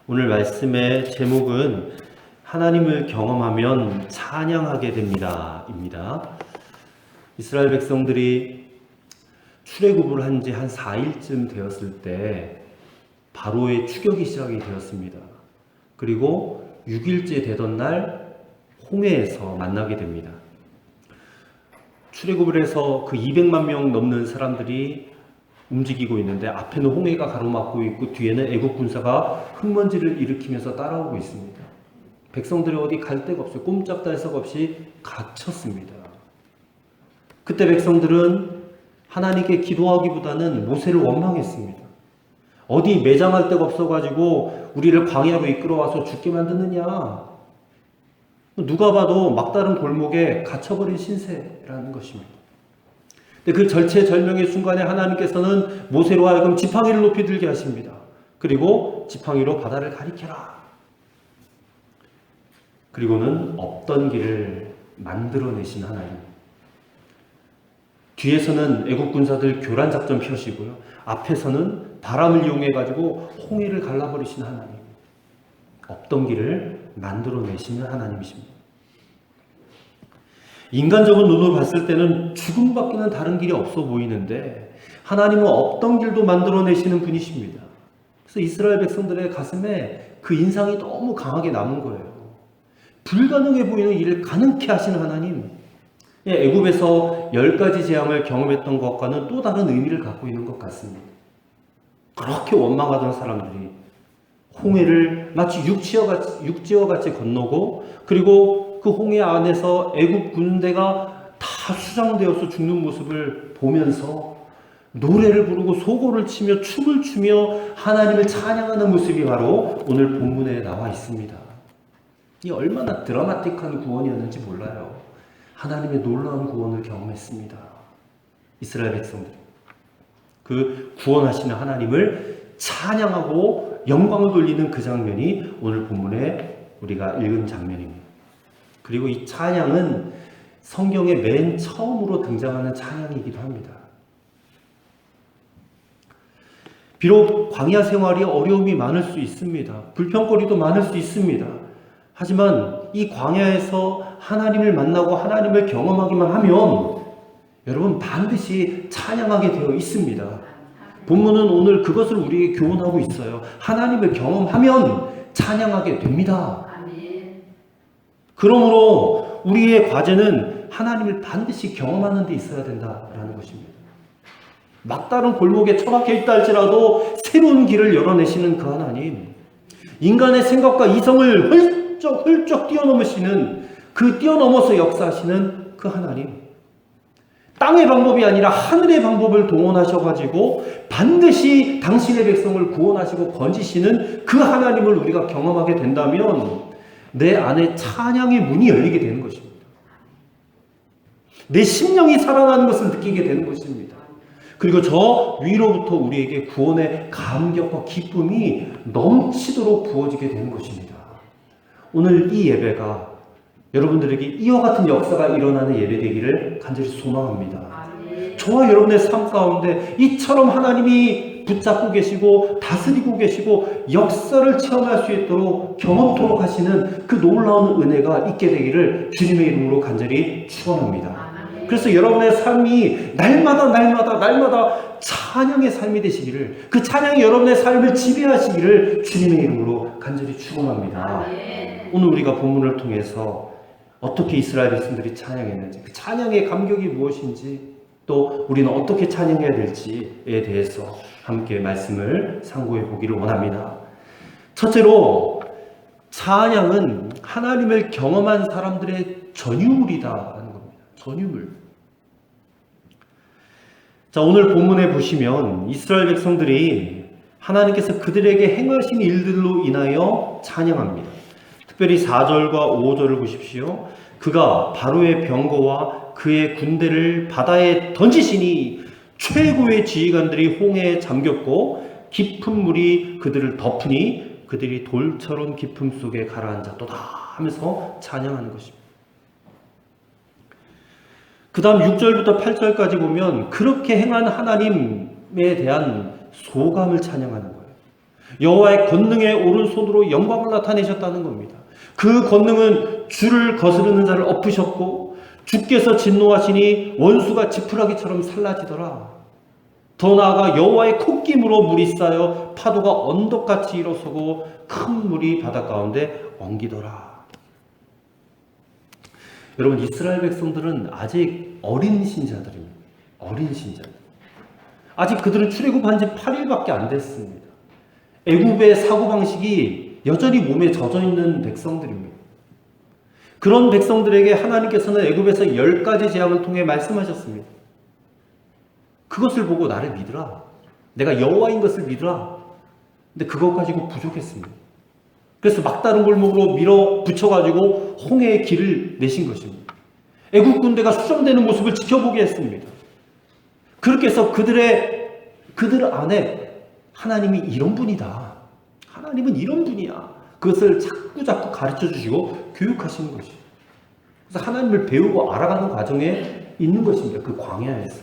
오늘 말씀의 제목은 하나님을 경험하면 찬양하게 됩니다 입니다. 이스라엘 백성들이 출애굽을 한 지 한 4일쯤 되었을 때 바로의 추격이 시작이 되었습니다. 그리고 6일째 되던 날 홍해에서 만나게 됩니다. 출애굽을 해서 그 200만 명 넘는 사람들이 움직이고 있는데 앞에는 홍해가 가로막고 있고 뒤에는 애국 군사가 흙먼지를 일으키면서 따라오고 있습니다. 백성들이 어디 갈 데가 없어요. 꼼짝달싹 없이 갇혔습니다. 그때 백성들은 하나님께 기도하기보다는 모세를 원망했습니다. 어디 매장할 데가 없어가지고 우리를 광야로 이끌어와서 죽게 만드느냐. 누가 봐도 막다른 골목에 갇혀버린 신세라는 것입니다. 그 절체절명의 순간에 하나님께서는 모세로 하여금 지팡이를 높이 들게 하십니다. 그리고 지팡이로 바다를 가리켜라. 그리고는 없던 길을 만들어내신 하나님. 뒤에서는 애국 군사들 교란 작전 펴시고요. 앞에서는 바람을 이용해 가지고 홍해를 갈라버리신 하나님. 없던 길을 만들어내시는 하나님이십니다. 인간적인 눈으로 봤을 때는 죽음밖에는 다른 길이 없어 보이는데 하나님은 없던 길도 만들어내시는 분이십니다. 그래서 이스라엘 백성들의 가슴에 그 인상이 너무 강하게 남은 거예요. 불가능해 보이는 일을 가능케 하시는 하나님. 애굽에서 10가지 재앙을 경험했던 것과는 또 다른 의미를 갖고 있는 것 같습니다. 그렇게 원망하던 사람들이 홍해를 마치 육지와 같이 건너고 그리고 그 홍해 안에서 애굽 군대가 다 수장되어서 죽는 모습을 보면서 노래를 부르고 소고를 치며 춤을 추며 하나님을 찬양하는 모습이 바로 오늘 본문에 나와 있습니다. 이 얼마나 드라마틱한 구원이었는지 몰라요. 하나님의 놀라운 구원을 경험했습니다. 이스라엘 백성들이 그 구원하시는 하나님을 찬양하고 영광을 돌리는 그 장면이 오늘 본문에 우리가 읽은 장면입니다. 그리고 이 찬양은 성경의 맨 처음으로 등장하는 찬양이기도 합니다. 비록 광야 생활이 어려움이 많을 수 있습니다. 불평거리도 많을 수 있습니다. 하지만 이 광야에서 하나님을 만나고 하나님을 경험하기만 하면 여러분 반드시 찬양하게 되어 있습니다. 본문은 오늘 그것을 우리에게 교훈하고 있어요. 하나님을 경험하면 찬양하게 됩니다. 그러므로 우리의 과제는 하나님을 반드시 경험하는 데 있어야 된다라는 것입니다. 막다른 골목에 처박혀 있다 할지라도 새로운 길을 열어내시는 그 하나님, 인간의 생각과 이성을 훌쩍 뛰어넘으시는 그 뛰어넘어서 역사하시는 그 하나님, 땅의 방법이 아니라 하늘의 방법을 동원하셔가지고 반드시 당신의 백성을 구원하시고 건지시는 그 하나님을 우리가 경험하게 된다면 내 안에 찬양의 문이 열리게 되는 것입니다. 내 심령이 살아나는 것을 느끼게 되는 것입니다. 그리고 저 위로부터 우리에게 구원의 감격과 기쁨이 넘치도록 부어지게 되는 것입니다. 오늘 이 예배가 여러분들에게 이와 같은 역사가 일어나는 예배 되기를 간절히 소망합니다. 저와 여러분의 삶 가운데 이처럼 하나님이 붙잡고 계시고 다스리고 계시고 역사를 체험할 수 있도록 경험토록 하시는 그 놀라운 은혜가 있게 되기를 주님의 이름으로 간절히 축원합니다. 그래서 여러분의 삶이 날마다 찬양의 삶이 되시기를, 그 찬양이 여러분의 삶을 지배하시기를 주님의 이름으로 간절히 축원합니다. 오늘 우리가 본문을 통해서 어떻게 이스라엘 백성들이 찬양했는지, 그 찬양의 감격이 무엇인지, 또 우리는 어떻게 찬양해야 될지에 대해서 함께 말씀을 상고해 보기를 원합니다. 첫째로 찬양은 하나님을 경험한 사람들의 전유물이다라는 겁니다. 전유물. 자, 오늘 본문에 보시면 이스라엘 백성들이 하나님께서 그들에게 행하신 일들로 인하여 찬양합니다. 특별히 4절과 5절을 보십시오. 그가 바로의 병거와 그의 군대를 바다에 던지시니 최고의 지휘관들이 홍해에 잠겼고 깊은 물이 그들을 덮으니 그들이 돌처럼 깊음 속에 가라앉았도다 하면서 찬양하는 것입니다. 그 다음 6절부터 8절까지 보면 그렇게 행한 하나님에 대한 소감을 찬양하는 거예요. 여호와의 권능의 오른손으로 영광을 나타내셨다는 겁니다. 그 권능은 주를 거스르는 자를 엎으셨고 주께서 진노하시니 원수가 지푸라기처럼 살라지더라. 더 나아가 여호와의 콧김으로 물이 쌓여 파도가 언덕같이 일어서고 큰 물이 바다 가운데 엉기더라. 여러분, 이스라엘 백성들은 아직 어린 신자들입니다. 어린 신자들. 아직 그들은 출애굽한 지 8일밖에 안 됐습니다. 애굽의 사고방식이 여전히 몸에 젖어있는 백성들입니다. 그런 백성들에게 하나님께서는 애굽에서 10가지 재앙을 통해 말씀하셨습니다. 그것을 보고 나를 믿으라. 내가 여호와인 것을 믿으라. 근데 그것 가지고 부족했습니다. 그래서 막다른 골목으로 밀어붙여가지고 홍해의 길을 내신 것입니다. 애굽 군대가 수정되는 모습을 지켜보게 했습니다. 그렇게 해서 그들 안에 하나님이 이런 분이다. 하나님은 이런 분이야. 그것을 자꾸 가르쳐 주시고 교육하시는 것이에요. 그래서 하나님을 배우고 알아가는 과정에 있는 것입니다. 그 광야에서.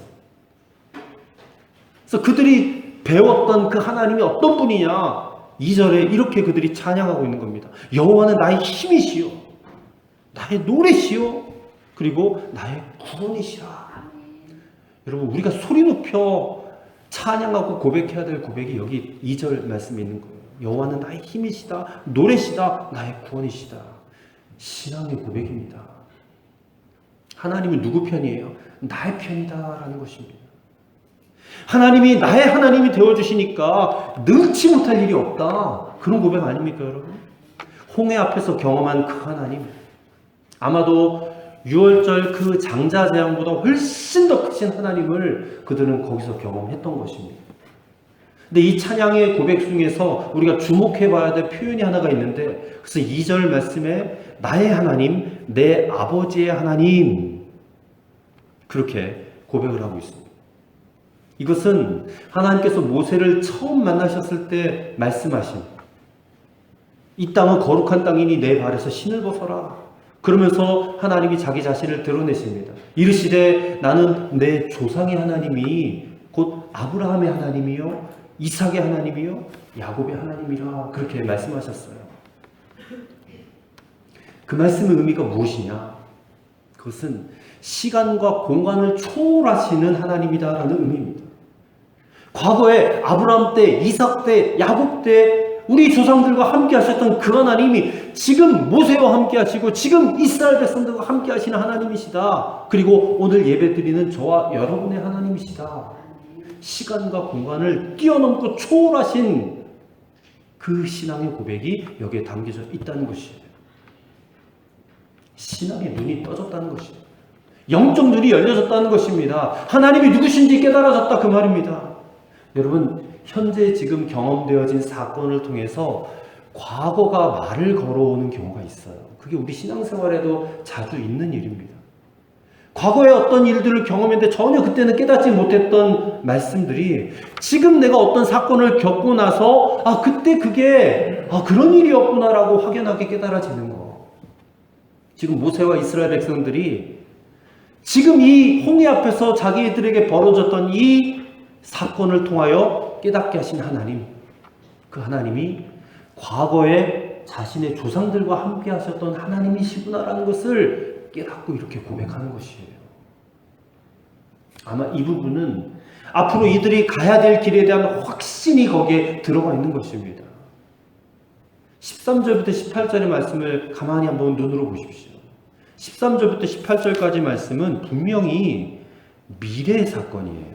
그래서 그들이 배웠던 그 하나님이 어떤 분이냐, 2절에 이렇게 그들이 찬양하고 있는 겁니다. 여호와는 나의 힘이시요 나의 노래시요 그리고 나의 구원이시라. 여러분, 우리가 소리 높여 찬양하고 고백해야 될 고백이 여기 2절 말씀에 있는 거예요. 여호와는 나의 힘이시다, 노래시다, 나의 구원이시다. 신앙의 고백입니다. 하나님은 누구 편이에요? 나의 편이다라는 것입니다. 하나님이 나의 하나님이 되어주시니까 능치 못할 일이 없다. 그런 고백 아닙니까, 여러분? 홍해 앞에서 경험한 그 하나님, 아마도 6월절 그 장자재앙보다 훨씬 더 크신 하나님을 그들은 거기서 경험했던 것입니다. 근데 이 찬양의 고백 중에서 우리가 주목해 봐야 될 표현이 하나가 있는데, 그래서 2절 말씀에 나의 하나님, 내 아버지의 하나님, 그렇게 고백을 하고 있습니다. 이것은 하나님께서 모세를 처음 만나셨을 때 말씀하신, 이 땅은 거룩한 땅이니 내 발에서 신을 벗어라. 그러면서 하나님이 자기 자신을 드러내십니다. 이르시되 나는 내 조상의 하나님이 곧 아브라함의 하나님이요 이삭의 하나님이요 야곱의 하나님이라. 그렇게 말씀하셨어요. 그 말씀의 의미가 무엇이냐? 그것은 시간과 공간을 초월하시는 하나님이다라는 의미입니다. 과거에 아브라함 때, 이삭 때, 야곱 때 우리 조상들과 함께 하셨던 그 하나님이 지금 모세와 함께 하시고 지금 이스라엘 백성들과 함께 하시는 하나님이시다. 그리고 오늘 예배드리는 저와 여러분의 하나님이시다. 시간과 공간을 뛰어넘고 초월하신 그 신앙의 고백이 여기에 담겨져 있다는 것이에요. 신앙의 눈이 떠졌다는 것이에요. 영적 눈이 열려졌다는 것입니다. 하나님이 누구신지 깨달아졌다, 그 말입니다. 여러분, 현재 지금 경험되어진 사건을 통해서 과거가 말을 걸어오는 경우가 있어요. 그게 우리 신앙생활에도 자주 있는 일입니다. 과거에 어떤 일들을 경험했는데 전혀 그때는 깨닫지 못했던 말씀들이 지금 내가 어떤 사건을 겪고 나서 그때 그게 그런 일이었구나라고 확연하게 깨달아지는 거. 지금 모세와 이스라엘 백성들이 지금 이 홍해 앞에서 자기들에게 벌어졌던 이 사건을 통하여 깨닫게 하신 하나님, 그 하나님이 과거에 자신의 조상들과 함께 하셨던 하나님이시구나라는 것을 깨닫고 이렇게 고백하는 것이에요. 아마 이 부분은 앞으로 이들이 가야 될 길에 대한 확신이 거기에 들어가 있는 것입니다. 13절부터 18절의 말씀을 가만히 한번 눈으로 보십시오. 13절부터 18절까지 말씀은 분명히 미래의 사건이에요.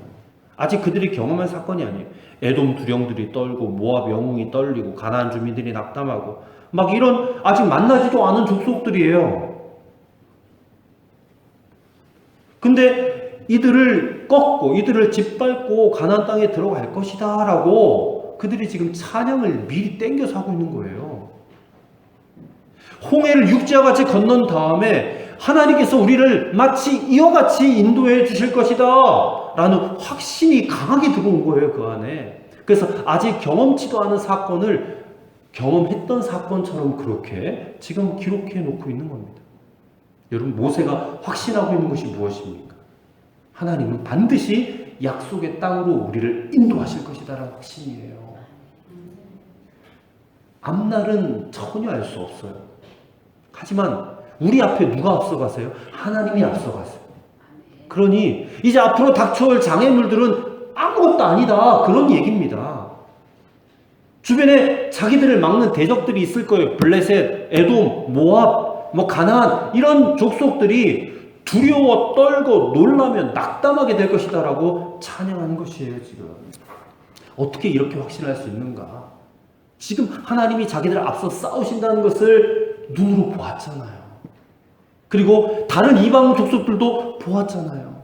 아직 그들이 경험한 사건이 아니에요. 에돔 두령들이 떨고 모압 영웅이 떨리고 가나안 주민들이 낙담하고 막 이런 아직 만나지도 않은 족속들이에요. 근데 이들을 꺾고 이들을 짓밟고 가나안 땅에 들어갈 것이다 라고 그들이 지금 찬양을 미리 땡겨서 하고 있는 거예요. 홍해를 육지와 같이 건넌 다음에 하나님께서 우리를 마치 이와 같이 인도해 주실 것이다 라는 확신이 강하게 들어온 거예요, 그 안에. 그래서 아직 경험치도 않은 사건을 경험했던 사건처럼 그렇게 지금 기록해 놓고 있는 겁니다. 여러분, 모세가 확신하고 있는 것이 무엇입니까? 하나님은 반드시 약속의 땅으로 우리를 인도하실 것이다라는 확신이에요. 앞날은 전혀 알 수 없어요. 하지만 우리 앞에 누가 앞서가세요? 하나님이 앞서가세요. 그러니 이제 앞으로 닥쳐올 장애물들은 아무것도 아니다, 그런 얘기입니다. 주변에 자기들을 막는 대적들이 있을 거예요. 블레셋, 에돔, 모압, 가나안, 이런 족속들이 두려워 떨고 놀라면 낙담하게 될 것이다 라고 찬양하는 것이에요. 지금 어떻게 이렇게 확신할 수 있는가? 지금 하나님이 자기들 앞서 싸우신다는 것을 눈으로 보았잖아요. 그리고 다른 이방 족속들도 보았잖아요.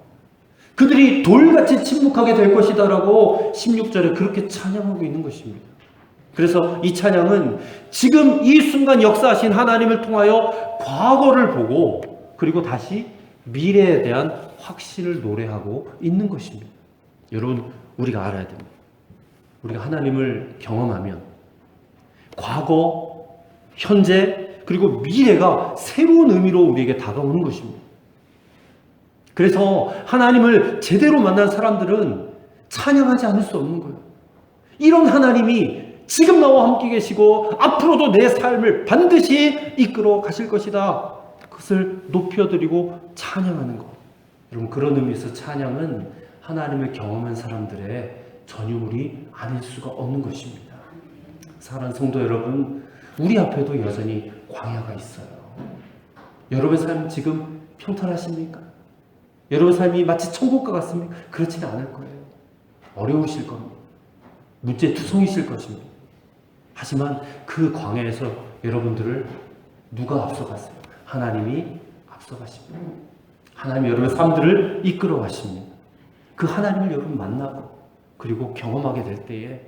그들이 돌같이 침묵하게 될 것이다 라고 16절에 그렇게 찬양하고 있는 것입니다. 그래서 이 찬양은 지금 이 순간 역사하신 하나님을 통하여 과거를 보고 그리고 다시 미래에 대한 확신을 노래하고 있는 것입니다. 여러분, 우리가 알아야 됩니다. 우리가 하나님을 경험하면 과거, 현재, 그리고 미래가 새로운 의미로 우리에게 다가오는 것입니다. 그래서 하나님을 제대로 만난 사람들은 찬양하지 않을 수 없는 거예요. 이런 하나님이 지금 나와 함께 계시고 앞으로도 내 삶을 반드시 이끌어 가실 것이다. 그것을 높여드리고 찬양하는 것. 여러분, 그런 의미에서 찬양은 하나님을 경험한 사람들의 전유물이 아닐 수가 없는 것입니다. 사랑하는 성도 여러분, 우리 앞에도 여전히 광야가 있어요. 여러분의 삶 지금 평탄하십니까? 여러분의 삶이 마치 천국과 같습니까? 그렇지는 않을 거예요. 어려우실 겁니다. 문제투성이실 것입니다. 하지만 그 광야에서 여러분들을 누가 앞서갔어요? 하나님이 앞서가십니다. 하나님이 여러분의 삶들을 이끌어 가십니다. 그 하나님을 여러분 만나고 그리고 경험하게 될 때에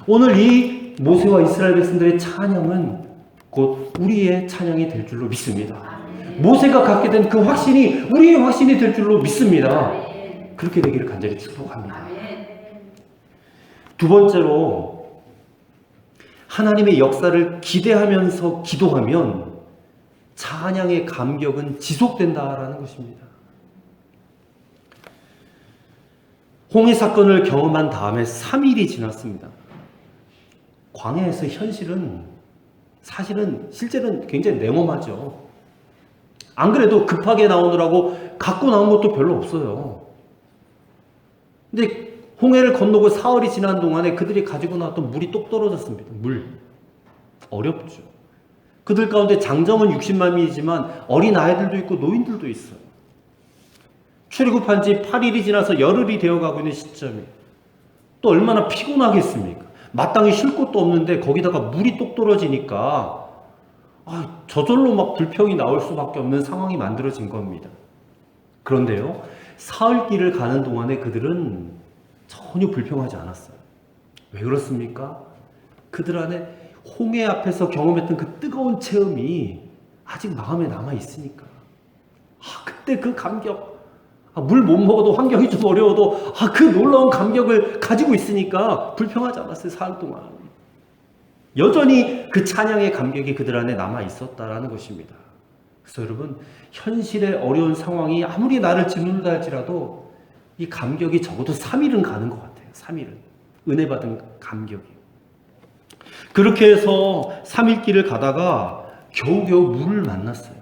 오늘 이 모세와 이스라엘 백성들의 찬양은 곧 우리의 찬양이 될 줄로 믿습니다. 모세가 갖게 된 그 확신이 우리의 확신이 될 줄로 믿습니다. 그렇게 되기를 간절히 축복합니다. 두 번째로, 하나님의 역사를 기대하면서 기도하면 찬양의 감격은 지속된다라는 것입니다. 홍해 사건을 경험한 다음에 3일이 지났습니다. 광야에서 현실은 실제는 굉장히 냉엄하죠. 안 그래도 급하게 나오느라고 갖고 나온 것도 별로 없어요. 근데 홍해를 건너고 사흘이 지난 동안에 그들이 가지고 나왔던 물이 똑 떨어졌습니다. 물. 어렵죠. 그들 가운데 장정은 60만 명이지만 어린 아이들도 있고 노인들도 있어요. 출애굽한 지 8일이 지나서 열흘이 되어가고 있는 시점이에요. 또 얼마나 피곤하겠습니까? 마땅히 쉴 곳도 없는데 거기다가 물이 똑 떨어지니까 저절로 막 불평이 나올 수밖에 없는 상황이 만들어진 겁니다. 그런데요, 사흘길을 가는 동안에 그들은 전혀 불평하지 않았어요. 왜 그렇습니까? 그들 안에 홍해 앞에서 경험했던 그 뜨거운 체험이 아직 마음에 남아 있으니까. 그때 그 감격, 물 못 먹어도 환경이 좀 어려워도 그 놀라운 감격을 가지고 있으니까 불평하지 않았어요. 사흘 동안. 여전히 그 찬양의 감격이 그들 안에 남아 있었다라는 것입니다. 그래서 여러분, 현실의 어려운 상황이 아무리 나를 짓누른다 할지라도 이 감격이 적어도 3일은 가는 것 같아요. 3일은. 은혜 받은 감격이. 그렇게 해서 3일 길을 가다가 겨우겨우 물을 만났어요.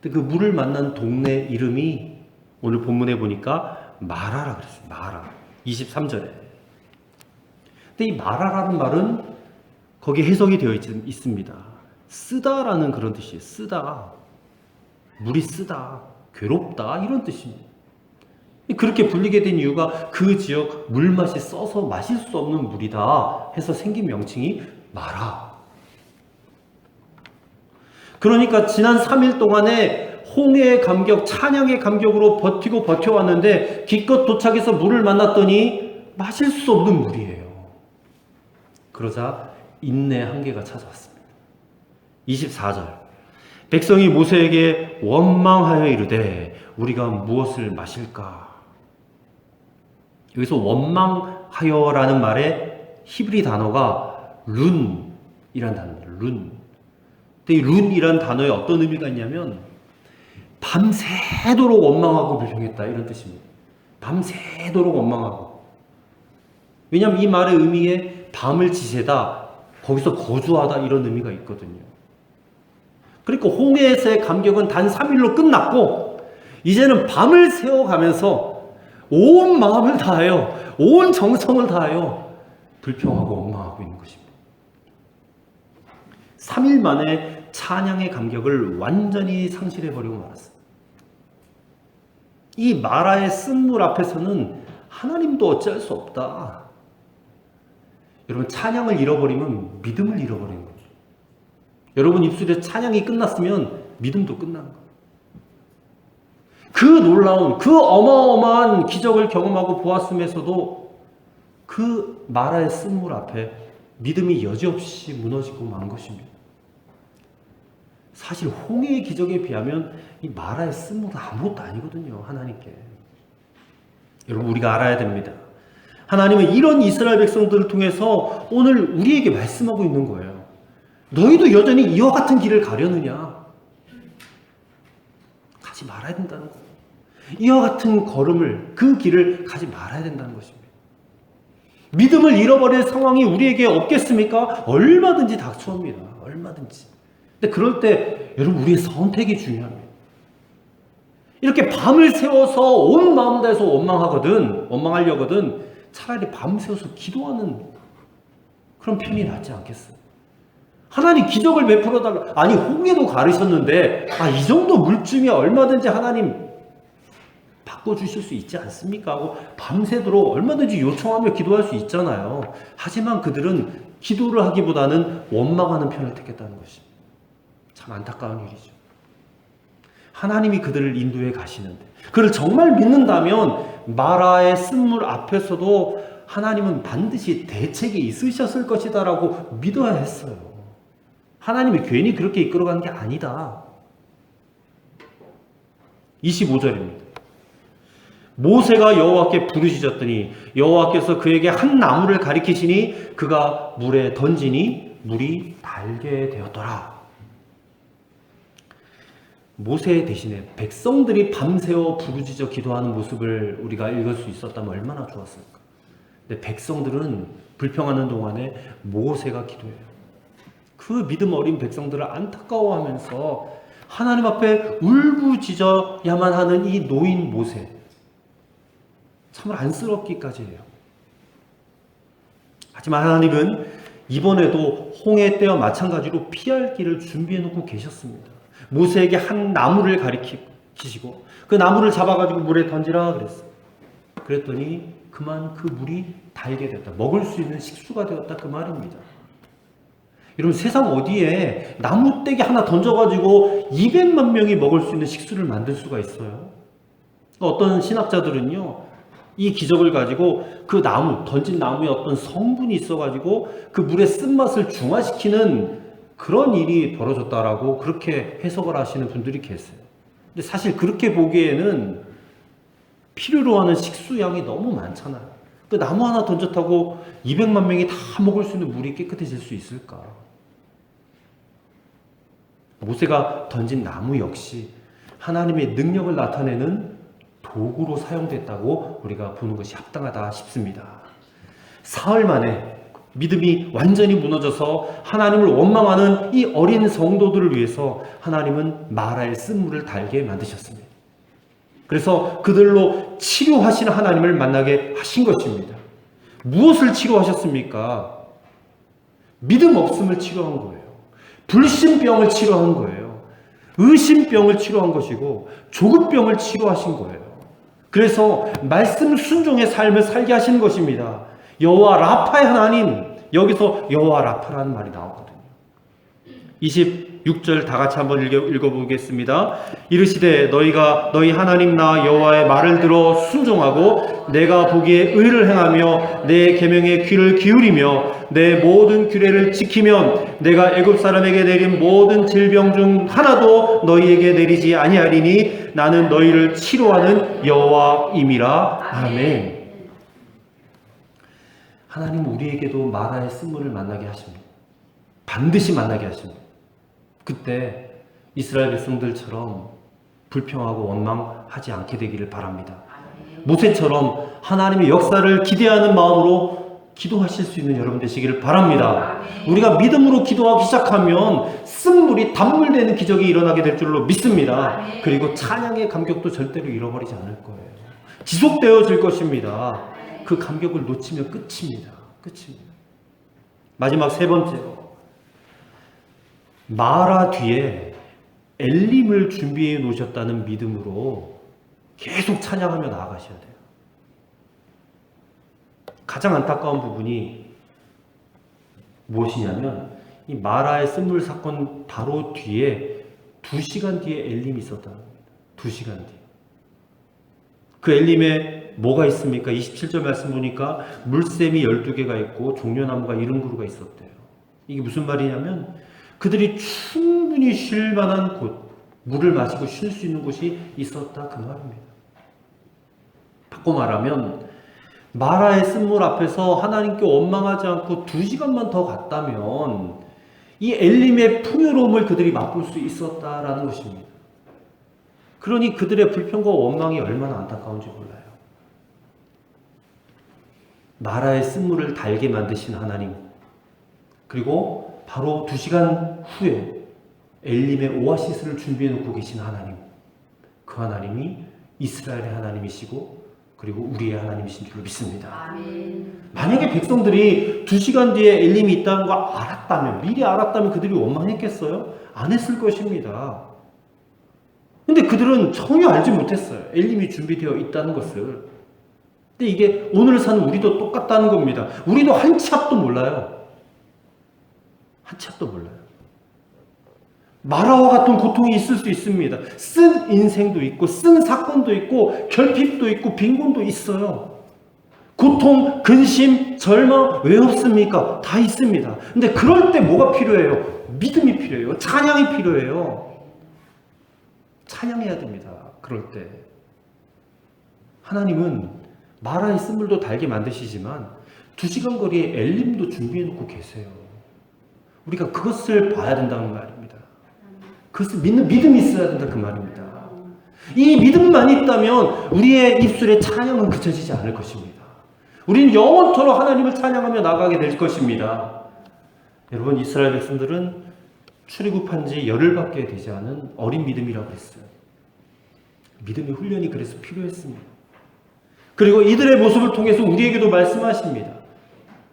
근데 그 물을 만난 동네 이름이 오늘 본문에 보니까 마라라 그랬어요. 마라. 23절에. 근데 이 마라라는 말은 거기에 해석이 되어 있습니다. 쓰다라는 그런 뜻이에요. 쓰다. 물이 쓰다. 괴롭다. 이런 뜻입니다. 그렇게 불리게 된 이유가 그 지역 물맛이 써서 마실 수 없는 물이다 해서 생긴 명칭이 마라. 그러니까 지난 3일 동안에 홍해의 감격, 찬양의 감격으로 버티고 버텨왔는데 기껏 도착해서 물을 만났더니 마실 수 없는 물이에요. 그러자 인내의 한계가 찾아왔습니다. 24절. 백성이 모세에게 원망하여 이르되 우리가 무엇을 마실까? 여기서 원망하여라는 말의 히브리 단어가 룬이란 단어입니다. 룬. 근데 이 룬이란 단어에 어떤 의미가 있냐면 밤새도록 원망하고 불평했다 이런 뜻입니다. 밤새도록 원망하고. 왜냐하면 이 말의 의미에 밤을 지새다, 거기서 거주하다 이런 의미가 있거든요. 그러니까 홍해에서의 감격은 단 3일로 끝났고 이제는 밤을 새워가면서 온 마음을 다하여 온 정성을 다하여 불평하고 원망하고 있는 것입니다. 3일 만에 찬양의 감격을 완전히 상실해버리고 말았습니다. 이 마라의 쓴물 앞에서는 하나님도 어찌할 수 없다. 여러분, 찬양을 잃어버리면 믿음을 잃어버리는 거죠. 여러분 입술에 찬양이 끝났으면 믿음도 끝난 거예요. 그 놀라운, 그 어마어마한 기적을 경험하고 보았음에서도 그 마라의 쓴물 앞에 믿음이 여지없이 무너지고 만 것입니다. 사실 홍해의 기적에 비하면 이 마라의 쓴물은 아무것도 아니거든요, 하나님께. 여러분, 우리가 알아야 됩니다. 하나님은 이런 이스라엘 백성들을 통해서 오늘 우리에게 말씀하고 있는 거예요. 너희도 여전히 이와 같은 길을 가려느냐? 가지 말아야 된다는 거예요. 이와 같은 걸음을, 그 길을 가지 말아야 된다는 것입니다. 믿음을 잃어버릴 상황이 우리에게 없겠습니까? 얼마든지 닥쳐옵니다. 얼마든지. 근데 그럴 때 여러분, 우리의 선택이 중요합니다. 이렇게 밤을 새워서 온 마음 다해서 원망하려거든 차라리 밤 새워서 기도하는 그런 편이 낫지 않겠어요? 하나님 기적을 베풀어 달라. 아니, 홍해도 가르셨는데 이 정도 물쯤이야 얼마든지 하나님 바꿔주실 수 있지 않습니까? 하고 밤새도록 얼마든지 요청하며 기도할 수 있잖아요. 하지만 그들은 기도를 하기보다는 원망하는 편을 택했다는 것입니다. 참 안타까운 일이죠. 하나님이 그들을 인도해 가시는데, 그를 정말 믿는다면 마라의 쓴물 앞에서도 하나님은 반드시 대책이 있으셨을 것이다라고 믿어야 했어요. 하나님이 괜히 그렇게 이끌어간 게 아니다. 25절입니다. 모세가 여호와께 부르짖었더니 여호와께서 그에게 한 나무를 가리키시니 그가 물에 던지니 물이 달게 되었더라. 모세 대신에 백성들이 밤새워 부르짖어 기도하는 모습을 우리가 읽을 수 있었다면 얼마나 좋았을까. 근데 백성들은 불평하는 동안에 모세가 기도해요. 그 믿음 어린 백성들을 안타까워하면서 하나님 앞에 울부짖어야만 하는 이 노인 모세, 참 안쓰럽기까지 해요. 하지만 하나님은 이번에도 홍해 때와 마찬가지로 피할 길을 준비해 놓고 계셨습니다. 모세에게 한 나무를 가리키시고 그 나무를 잡아가지고 물에 던지라 그랬어요. 그랬더니 그만 그 물이 달게 됐다. 먹을 수 있는 식수가 되었다, 그 말입니다. 여러분, 세상 어디에 나무떼기 하나 던져가지고 200만 명이 먹을 수 있는 식수를 만들 수가 있어요? 어떤 신학자들은요, 이 기적을 가지고 그 나무, 던진 나무에 어떤 성분이 있어가지고 그 물의 쓴맛을 중화시키는 그런 일이 벌어졌다라고 그렇게 해석을 하시는 분들이 계세요. 근데 사실 그렇게 보기에는 필요로 하는 식수량이 너무 많잖아요. 그 나무 하나 던졌다고 200만 명이 다 먹을 수 있는 물이 깨끗해질 수 있을까? 모세가 던진 나무 역시 하나님의 능력을 나타내는 도구로 사용됐다고 우리가 보는 것이 합당하다 싶습니다. 사흘 만에 믿음이 완전히 무너져서 하나님을 원망하는 이 어린 성도들을 위해서 하나님은 마라의 쓴물을 달게 만드셨습니다. 그래서 그들로 치료하시는 하나님을 만나게 하신 것입니다. 무엇을 치료하셨습니까? 믿음 없음을 치료한 거예요. 불신병을 치료한 거예요. 의심병을 치료한 것이고 조급병을 치료하신 거예요. 그래서 말씀 순종의 삶을 살게 하시는 것입니다. 여호와 라파의 하나님, 여기서 여호와 라파라는 말이 나오거든요. 26절 다 같이 한번 읽어보겠습니다. 이르시되 너희가 너희 하나님 나 여호와의 말을 들어 순종하고 내가 보기에 의를 행하며 내 계명에 귀를 기울이며 내 모든 규례를 지키면 내가 애굽 사람에게 내린 모든 질병 중 하나도 너희에게 내리지 아니하리니 나는 너희를 치료하는 여호와임이라. 아멘. 하나님은 우리에게도 마라의 쓴물을 만나게 하십니다. 반드시 만나게 하십니다. 그때 이스라엘 백성들처럼 불평하고 원망하지 않게 되기를 바랍니다. 모세처럼 하나님의 역사를 기대하는 마음으로 기도하실 수 있는 여러분 되시기를 바랍니다. 우리가 믿음으로 기도하기 시작하면 쓴물이 단물되는 기적이 일어나게 될 줄로 믿습니다. 그리고 찬양의 감격도 절대로 잃어버리지 않을 거예요. 지속되어질 것입니다. 그 감격을 놓치면 끝입니다. 끝입니다. 마지막 세 번째로, 마라 뒤에 엘림을 준비해 놓으셨다는 믿음으로 계속 찬양하며 나아가셔야 돼요. 가장 안타까운 부분이 무엇이냐면 이 마라의 쓴물 사건 바로 뒤에 2시간 뒤에 엘림이 있었다는 겁니다. 2시간 뒤에. 그 엘림에 뭐가 있습니까? 27절 말씀 보니까 물샘이 12개가 있고 종려나무가 70그루가 있었대요. 이게 무슨 말이냐면 그들이 충분히 쉴 만한 곳, 물을 마시고 쉴 수 있는 곳이 있었다 그 말입니다. 바꿔 말하면 마라의 쓴물 앞에서 하나님께 원망하지 않고 2시간만 더 갔다면 이 엘림의 풍요로움을 그들이 맛볼 수 있었다라는 것입니다. 그러니 그들의 불평과 원망이 얼마나 안타까운지 몰라요. 마라의 쓴물을 달게 만드신 하나님, 그리고 바로 2시간 후에 엘림의 오아시스를 준비해 놓고 계신 하나님, 그 하나님이 이스라엘의 하나님이시고 그리고 우리의 하나님이신 줄로 믿습니다. 아멘. 만약에 백성들이 2시간 뒤에 엘림이 있다는 걸 알았다면, 미리 알았다면 그들이 원망했겠어요? 안 했을 것입니다. 근데 그들은 전혀 알지 못했어요. 엘림이 준비되어 있다는 것을. 근데 이게 오늘 사는 우리도 똑같다는 겁니다. 우리도 한 치 앞도 몰라요. 한 치 앞도 몰라요. 마라와 같은 고통이 있을 수 있습니다. 쓴 인생도 있고, 쓴 사건도 있고, 결핍도 있고, 빈곤도 있어요. 고통, 근심, 절망 왜 없습니까? 다 있습니다. 근데 그럴 때 뭐가 필요해요? 믿음이 필요해요. 찬양이 필요해요. 찬양해야 됩니다. 그럴 때. 하나님은 마라의 쓴물도 달게 만드시지만 2시간 거리에 엘림도 준비해 놓고 계세요. 우리가 그것을 봐야 된다는 말입니다. 그것을 믿는 믿음이 있어야 된다 그 말입니다. 이 믿음만 있다면 우리의 입술에 찬양은 그쳐지지 않을 것입니다. 우리는 영원토록 하나님을 찬양하며 나가게 될 것입니다. 여러분, 이스라엘 백성들은 출애굽한 지 열흘밖에 되지 않은 어린 믿음이라고 했어요. 믿음의 훈련이 그래서 필요했습니다. 그리고 이들의 모습을 통해서 우리에게도 말씀하십니다.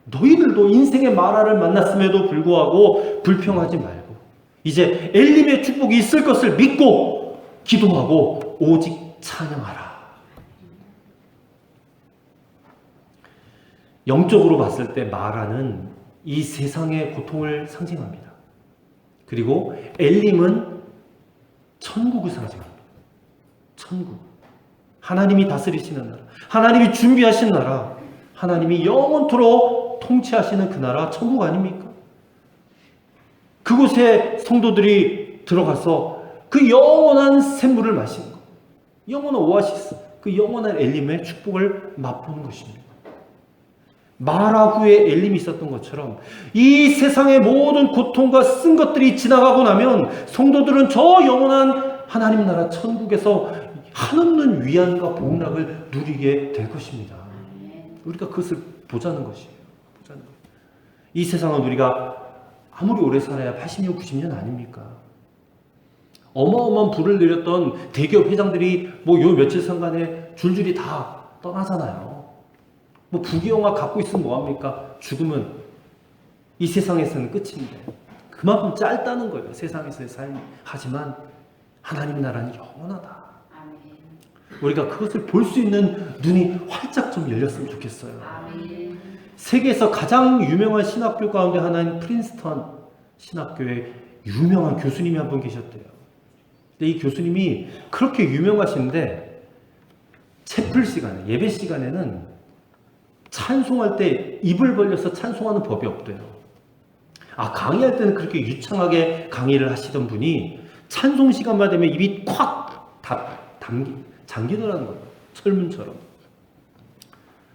너희들도 인생의 마라를 만났음에도 불구하고 불평하지 말고 이제 엘림의 축복이 있을 것을 믿고 기도하고 오직 찬양하라. 영적으로 봤을 때 마라는 이 세상의 고통을 상징합니다. 그리고 엘림은 천국을 상징합니다. 천국. 하나님이 다스리시는 나라. 하나님이 준비하신 나라. 하나님이 영원토록 통치하시는 그 나라 천국 아닙니까? 그곳에 성도들이 들어가서 그 영원한 샘물을 마시는 것. 영원한 오아시스. 그 영원한 엘림의 축복을 맛보는 것입니다. 마라 후에 엘림이 있었던 것처럼 이 세상의 모든 고통과 쓴 것들이 지나가고 나면 성도들은 저 영원한 하나님 나라 천국에서 한없는 위안과 복락을 누리게 될 것입니다. 우리가 그것을 보자는 것이에요. 이 세상은 우리가 아무리 오래 살아야 80년, 90년 아닙니까? 어마어마한 부를 내렸던 대기업 회장들이 요 며칠 상간에 줄줄이 다 떠나잖아요. 부귀영화 갖고 있으면 뭐합니까? 죽으면 이 세상에서는 끝인데 그만큼 짧다는 거예요. 세상에서의 삶이. 하지만 하나님 나라는 영원하다. 우리가 그것을 볼 수 있는 눈이 활짝 좀 열렸으면 좋겠어요. 세계에서 가장 유명한 신학교 가운데 하나인 프린스턴 신학교에 유명한 교수님이 한 분 계셨대요. 근데 이 교수님이 그렇게 유명하신데 채플 시간에, 예배 시간에는 찬송할 때 입을 벌려서 찬송하는 법이 없대요. 강의할 때는 그렇게 유창하게 강의를 하시던 분이 찬송 시간만 되면 입이 콱 잠기더라는 거예요. 철문처럼.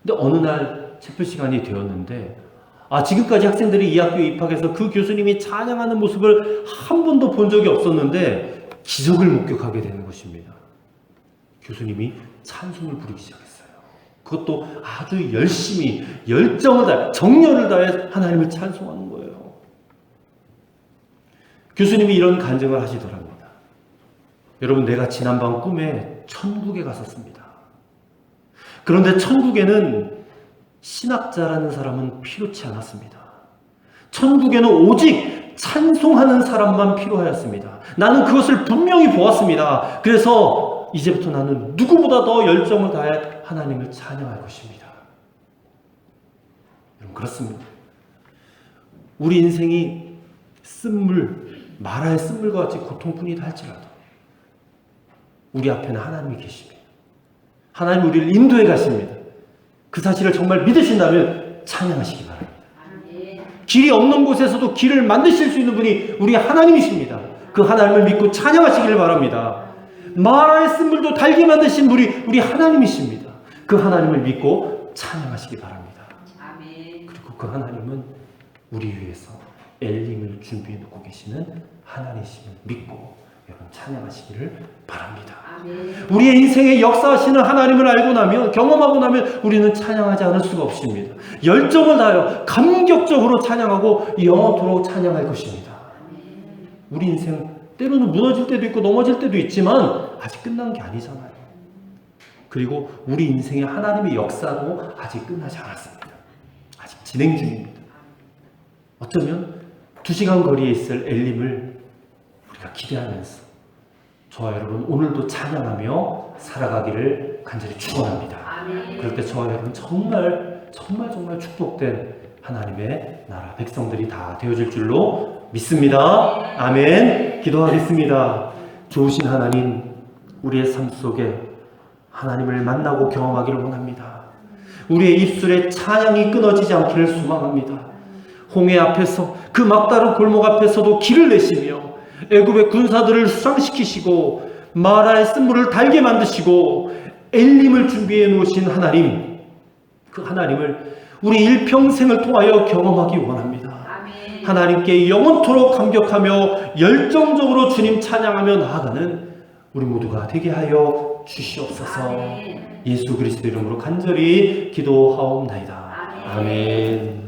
근데 어느 날 채플 시간이 되었는데 지금까지 학생들이 이 학교에 입학해서 그 교수님이 찬양하는 모습을 한 번도 본 적이 없었는데 기적을 목격하게 되는 것입니다. 교수님이 찬송을 부르기 시작했어요. 그것도 아주 열심히 열정을 다해 정열을 다해 하나님을 찬송하는 거예요. 교수님이 이런 간증을 하시더랍니다. 여러분, 내가 지난밤 꿈에 천국에 갔었습니다. 그런데 천국에는 신학자라는 사람은 필요치 않았습니다. 천국에는 오직 찬송하는 사람만 필요하였습니다. 나는 그것을 분명히 보았습니다. 그래서 이제부터 나는 누구보다 더 열정을 다해 하나님을 찬양할 것입니다. 여러분, 그렇습니다. 우리 인생이 쓴물, 마라의 쓴물과 같이 고통뿐이다 할지라도 우리 앞에는 하나님이 계십니다. 하나님 우리를 인도해 가십니다. 그 사실을 정말 믿으신다면 찬양하시기 바랍니다. 길이 없는 곳에서도 길을 만드실 수 있는 분이 우리 하나님이십니다. 그 하나님을 믿고 찬양하시기를 바랍니다. 마라의 쓴물도 달게 만드신 분이 우리 하나님이십니다. 그 하나님을 믿고 찬양하시기 바랍니다. 그리고 그 하나님은 우리 위해서 엘림을 준비해 놓고 계시는 하나님이심을 믿고 여러분 찬양하시기를 바랍니다. 우리의 인생에 역사하시는 하나님을 알고 나면, 경험하고 나면 우리는 찬양하지 않을 수가 없습니다. 열정을 다하여 감격적으로 찬양하고 영원토록 찬양할 것입니다. 우리 인생 때로는 무너질 때도 있고 넘어질 때도 있지만 아직 끝난 게 아니잖아요. 그리고 우리 인생의 하나님의 역사도 아직 끝나지 않았습니다. 아직 진행 중입니다. 어쩌면 2시간 거리에 있을 엘림을 우리가 기대하면서 저와 여러분 오늘도 찬양하며 살아가기를 간절히 축원합니다. 그럴 때 저와 여러분 정말 축복된 하나님의 나라 백성들이 다 되어질 줄로 믿습니다. 아멘. 기도하겠습니다. 좋으신 하나님, 우리의 삶 속에 하나님을 만나고 경험하기를 원합니다. 우리의 입술에 찬양이 끊어지지 않기를 소망합니다. 홍해 앞에서 그 막다른 골목 앞에서도 길을 내시며 애굽의 군사들을 수상시키시고 마라의 쓴물을 달게 만드시고 엘림을 준비해 놓으신 하나님, 그 하나님을 우리 일평생을 통하여 경험하기 원합니다. 아멘. 하나님께 영원토록 감격하며 열정적으로 주님 찬양하며 나아가는 우리 모두가 되게 하여 주시옵소서. 아멘. 예수 그리스도 이름으로 간절히 기도하옵나이다. 아멘. 아멘.